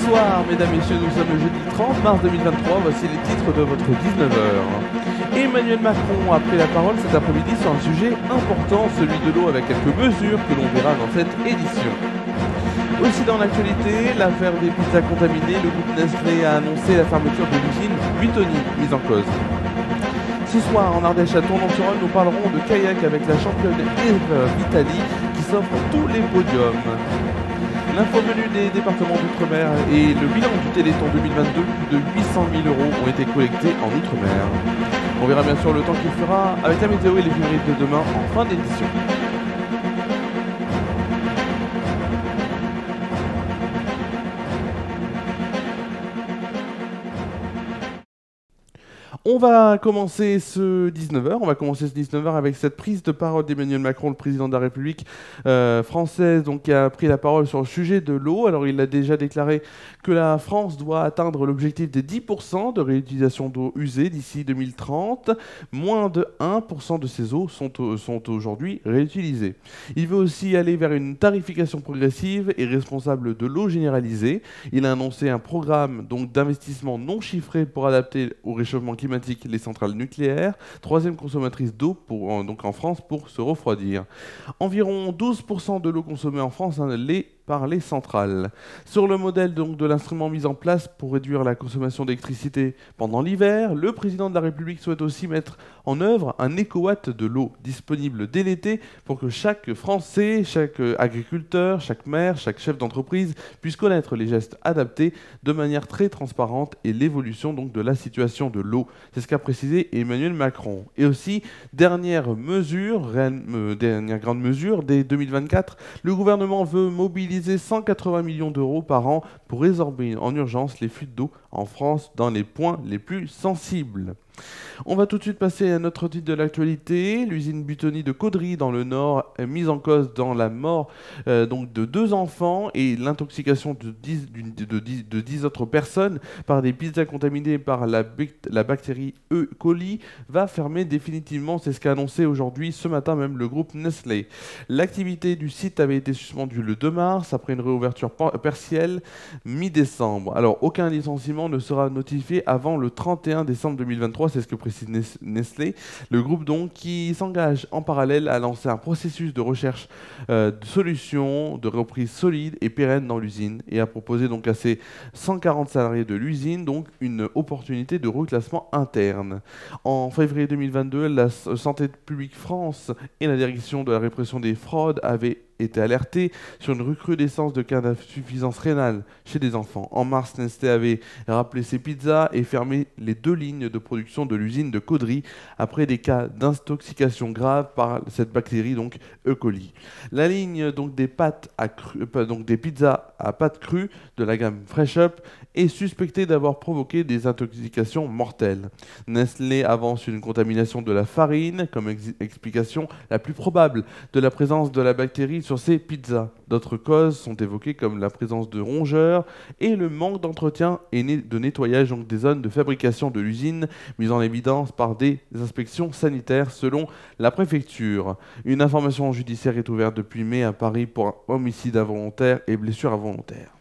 Bonsoir mesdames, messieurs, nous sommes le jeudi 30 mars 2023, voici les titres de votre 19h. Emmanuel Macron a pris la parole cet après-midi sur un sujet important, celui de l'eau, avec quelques mesures que l'on verra dans cette édition. Aussi dans l'actualité, l'affaire des pizzas contaminées, le groupe Nestlé a annoncé la fermeture de l'usine Buitoni, mise en cause. Ce soir, en Ardèche à Tournon-sur-Rhône, nous parlerons de kayak avec la championne Eve Vitali qui s'offre tous les podiums. L'info menu des départements d'outre-mer et le bilan du Téléthon 2022, plus de 800 000 € ont été collectés en outre-mer. On verra bien sûr le temps qu'il fera avec la météo et les éphémérides de demain en fin d'édition. On va commencer ce 19h, avec cette prise de parole d'Emmanuel Macron, le président de la République française, donc, qui a pris la parole sur le sujet de l'eau. Alors il a déjà déclaré que la France doit atteindre l'objectif des 10% de réutilisation d'eau usée d'ici 2030. Moins de 1% de ces eaux sont aujourd'hui réutilisées. Il veut aussi aller vers une tarification progressive et responsable de l'eau généralisée. Il a annoncé un programme d'investissement non chiffré pour adapter au réchauffement climatique les centrales nucléaires, troisième consommatrice d'eau en France pour se refroidir. Environ 12% de l'eau consommée en France l'est par les centrales. Sur le modèle de l'instrument mis en place pour réduire la consommation d'électricité pendant l'hiver, le président de la République souhaite aussi mettre en œuvre un écowatt de l'eau disponible dès l'été pour que chaque Français, chaque agriculteur, chaque maire, chaque chef d'entreprise puisse connaître les gestes adaptés de manière très transparente et l'évolution de la situation de l'eau. C'est ce qu'a précisé Emmanuel Macron. Et aussi, dernière grande mesure, dès 2024, le gouvernement veut mobiliser 180 millions d'euros par an pour résorber en urgence les fuites d'eau en France dans les points les plus sensibles. On va tout de suite passer à notre titre de l'actualité. L'usine Buitoni de Caudry dans le Nord est mise en cause dans la mort de 2 enfants et l'intoxication de 10 autres personnes par des pizzas contaminées par la bactérie E. coli va fermer définitivement. C'est ce qu'a annoncé aujourd'hui, ce matin même, le groupe Nestlé. L'activité du site avait été suspendue le 2 mars après une réouverture partielle mi-décembre. Alors aucun licenciement ne sera notifié avant le 31 décembre 2023. C'est ce que précise Nestlé. Le groupe qui s'engage en parallèle à lancer un processus de recherche de solutions de reprise solide et pérenne dans l'usine et à proposer à ses 140 salariés de l'usine une opportunité de reclassement interne. En février 2022, la Santé publique France et la direction de la répression des fraudes avaient été alerté sur une recrudescence de cas d'insuffisance rénale chez des enfants. En mars, Nestlé avait rappelé ses pizzas et fermé les 2 lignes de production de l'usine de Caudry après des cas d'intoxication grave par cette bactérie E. coli. La ligne des pizzas à pâte crue de la gamme Fresh Up est suspectée d'avoir provoqué des intoxications mortelles. Nestlé avance une contamination de la farine comme explication la plus probable de la présence de la bactérie sur ces pizzas. D'autres causes sont évoquées comme la présence de rongeurs et le manque d'entretien et de nettoyage des zones de fabrication de l'usine, mises en évidence par des inspections sanitaires selon la préfecture. Une information judiciaire est ouverte depuis mai à Paris pour homicide involontaire et blessure involontaire.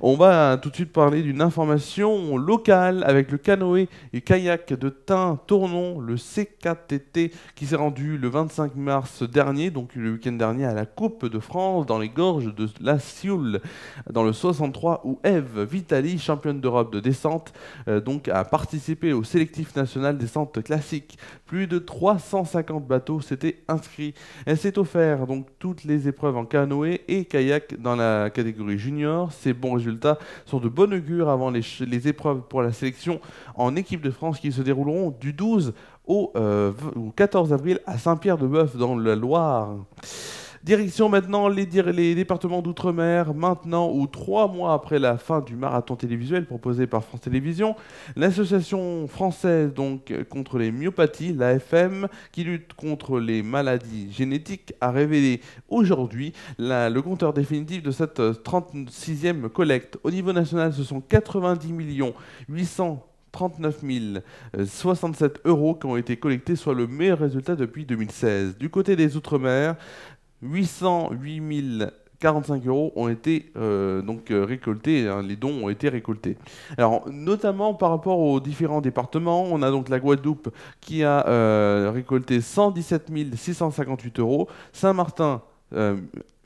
On va tout de suite parler d'une information locale avec le canoë et kayak de Tain-Tournon, le CKTT, qui s'est rendu le 25 mars dernier, donc le week-end dernier, à la Coupe de France dans les gorges de la Sioule, dans le 63, où Eve Vitali, championne d'Europe de descente, a participé au sélectif national descente classique. Plus de 350 bateaux s'étaient inscrits. Elle s'est offert toutes les épreuves en canoë et kayak dans la catégorie junior. Ces bons résultats sont de bon augure avant les épreuves pour la sélection en équipe de France qui se dérouleront du 12 au 14 avril à Saint-Pierre-de-Bœuf dans la Loire. Direction maintenant les départements d'outre-mer, maintenant ou 3 mois après la fin du marathon télévisuel proposé par France Télévisions, l'association française contre les myopathies, l'AFM, qui lutte contre les maladies génétiques, a révélé aujourd'hui le compteur définitif de cette 36e collecte. Au niveau national, ce sont 90 839 067 € qui ont été collectés, soit le meilleur résultat depuis 2016. Du côté des Outre-mer, 808 45 € ont été récoltés, hein, les dons ont été récoltés. Alors, notamment par rapport aux différents départements, on a donc la Guadeloupe qui a récolté 117 658 €, Saint-Martin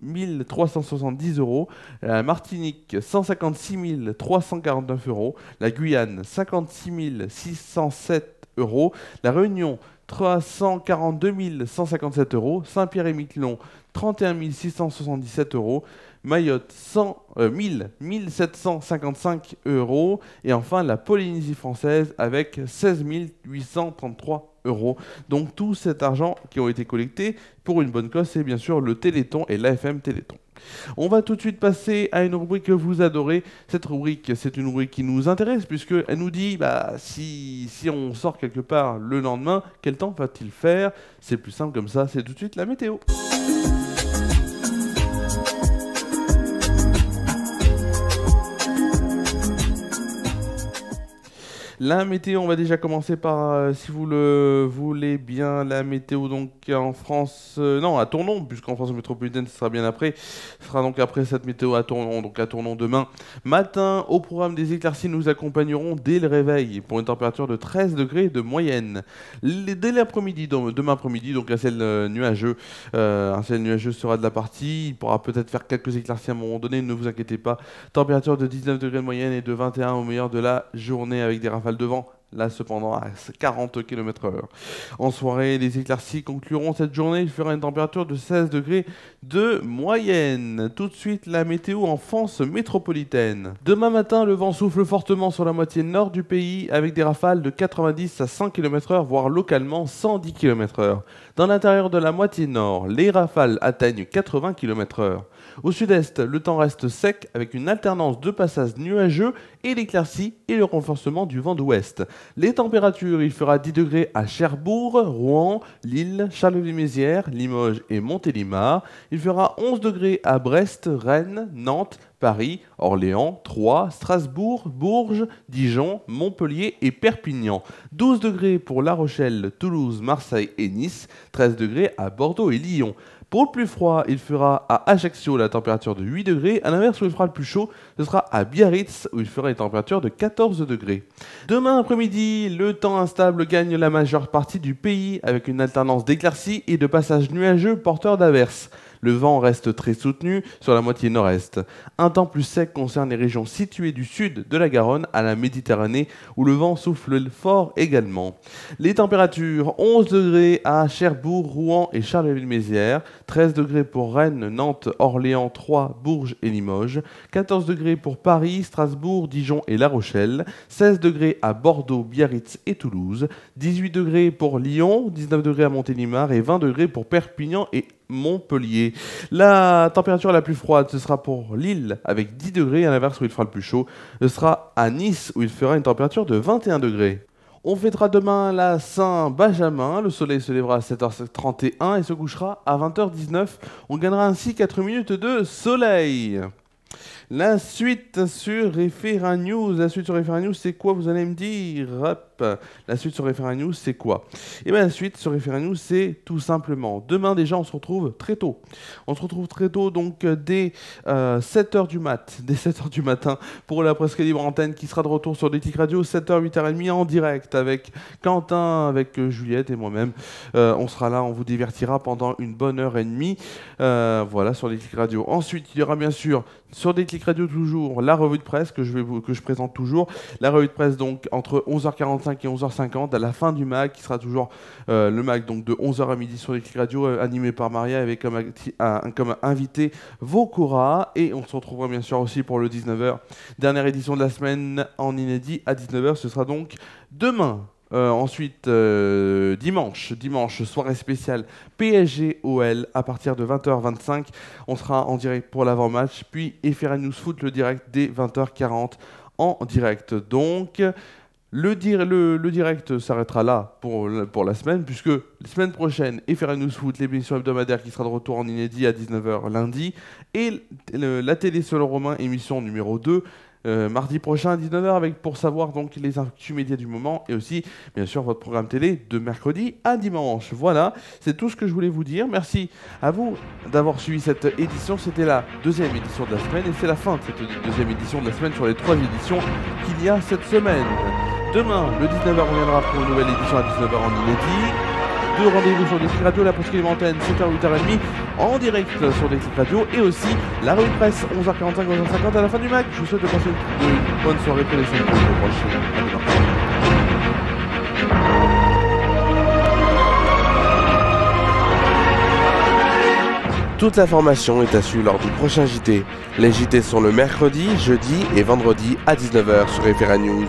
1370 €, la Martinique 156 349 €, la Guyane 56 607 €, la Réunion 342 157 €, Saint-Pierre-et-Miquelon 31 677 €, Mayotte 1755 €, et enfin la Polynésie française avec 16 833 €. Donc tout cet argent qui ont été collectés pour une bonne cause, c'est bien sûr le Téléthon et l'AFM Téléthon. On va tout de suite passer à une rubrique que vous adorez. Cette rubrique, c'est une rubrique qui nous intéresse puisqu'elle nous dit si on sort quelque part le lendemain, quel temps va-t-il faire? C'est plus simple comme ça, c'est tout de suite la météo. La météo, on va déjà commencer par, si vous le voulez bien, la météo donc en France, non à Tournon, puisqu'en France métropolitaine ce sera bien après, ce sera donc après cette météo à Tournon, donc à Tournon demain matin. Au programme des éclaircies, nous accompagnerons dès le réveil pour une température de 13 degrés de moyenne. Dès l'après-midi, demain après-midi, donc un ciel nuageux sera de la partie, il pourra peut-être faire quelques éclaircies à un moment donné, ne vous inquiétez pas. Température de 19 degrés de moyenne et de 21 au meilleur de la journée avec des rafales de vent, là cependant à 40 km/h. En soirée, les éclaircies concluront cette journée. Il fera une température de 16 degrés de moyenne. Tout de suite, la météo en France métropolitaine. Demain matin, le vent souffle fortement sur la moitié nord du pays avec des rafales de 90 à 100 km/h, voire localement 110 km/h. Dans l'intérieur de la moitié nord, les rafales atteignent 80 km/h. Au sud-est, le temps reste sec avec une alternance de passages nuageux et l'éclaircie et le renforcement du vent d'ouest. Les températures, il fera 10 degrés à Cherbourg, Rouen, Lille, Charleville-Mézières, Limoges et Montélimar. Il fera 11 degrés à Brest, Rennes, Nantes, Paris, Orléans, Troyes, Strasbourg, Bourges, Dijon, Montpellier et Perpignan. 12 degrés pour La Rochelle, Toulouse, Marseille et Nice. 13 degrés à Bordeaux et Lyon. Pour le plus froid, il fera à Ajaccio la température de 8 degrés. À l'inverse, où il fera le plus chaud, ce sera à Biarritz, où il fera une température de 14 degrés. Demain après-midi, le temps instable gagne la majeure partie du pays, avec une alternance d'éclaircies et de passages nuageux porteurs d'averses. Le vent reste très soutenu sur la moitié nord-est. Un temps plus sec concerne les régions situées du sud de la Garonne à la Méditerranée, où le vent souffle fort également. Les températures, 11 degrés à Cherbourg, Rouen et Charleville-Mézières, 13 degrés pour Rennes, Nantes, Orléans, Troyes, Bourges et Limoges, 14 degrés pour Paris, Strasbourg, Dijon et La Rochelle, 16 degrés à Bordeaux, Biarritz et Toulouse, 18 degrés pour Lyon, 19 degrés à Montélimar et 20 degrés pour Perpignan et Montpellier. La température la plus froide, ce sera pour Lille avec 10 degrés, à l'inverse où il fera le plus chaud, ce sera à Nice où il fera une température de 21 degrés. On fêtera demain la Saint-Benjamin, le soleil se lèvera à 7h31 et se couchera à 20h19. On gagnera ainsi 4 minutes de soleil. La suite sur Référa News. La suite sur Référa News, c'est quoi, vous allez me dire? Hop. La suite sur Référa News, c'est quoi? Et bien la suite sur Référa News, c'est tout simplement, demain déjà, on se retrouve très tôt. On se retrouve très tôt, donc dès 7h du matin, pour la presque libre antenne qui sera de retour sur Déclic Radio, 7h, 8h30 en direct avec Quentin, avec Juliette et moi-même. On sera là, on vous divertira pendant une bonne heure et demie. Voilà, sur Déclic Radio. Ensuite, il y aura bien sûr sur Déclic Radio toujours la revue de presse que je présente toujours. La revue de presse donc entre 11h45 et 11h50 à la fin du MAG qui sera toujours le MAG donc de 11h à midi sur Déclic Radio animé par Maria avec comme invité Vokora, et on se retrouvera bien sûr aussi pour le 19h. Dernière édition de la semaine en inédit à 19h, ce sera donc demain. Ensuite, dimanche, soirée spéciale PSG-OL à partir de 20h25. On sera en direct pour l'avant-match, puis Référa News Foot, le direct dès 20h40 en direct. Donc, le direct s'arrêtera là pour la semaine, puisque la semaine prochaine, Référa News Foot, l'émission hebdomadaire qui sera de retour en inédit à 19h lundi, et la télé Seul Romain, émission numéro 2, mardi prochain à 19h avec Pour savoir donc les actus médias du moment et aussi bien sûr votre programme télé de mercredi à dimanche. Voilà, c'est tout ce que je voulais vous dire. Merci à vous d'avoir suivi cette édition. C'était la deuxième édition de la semaine et c'est la fin de cette deuxième édition de la semaine sur les 3 éditions qu'il y a cette semaine. Demain, le 19h, on reviendra pour une nouvelle édition à 19h en inédit. Deux rendez-vous sur Déclic Radio, la presqu'île antenne 7h, 8h30 en direct sur Déclic Radio et aussi la revue de presse 11h45, 11h50 à la fin du MAC. Je vous souhaite de passer une bonne soirée pour les chaînes prochaines. À demain. Toute l'information est à suivre lors du prochain JT. Les JT sont le mercredi, jeudi et vendredi à 19h sur FRA News.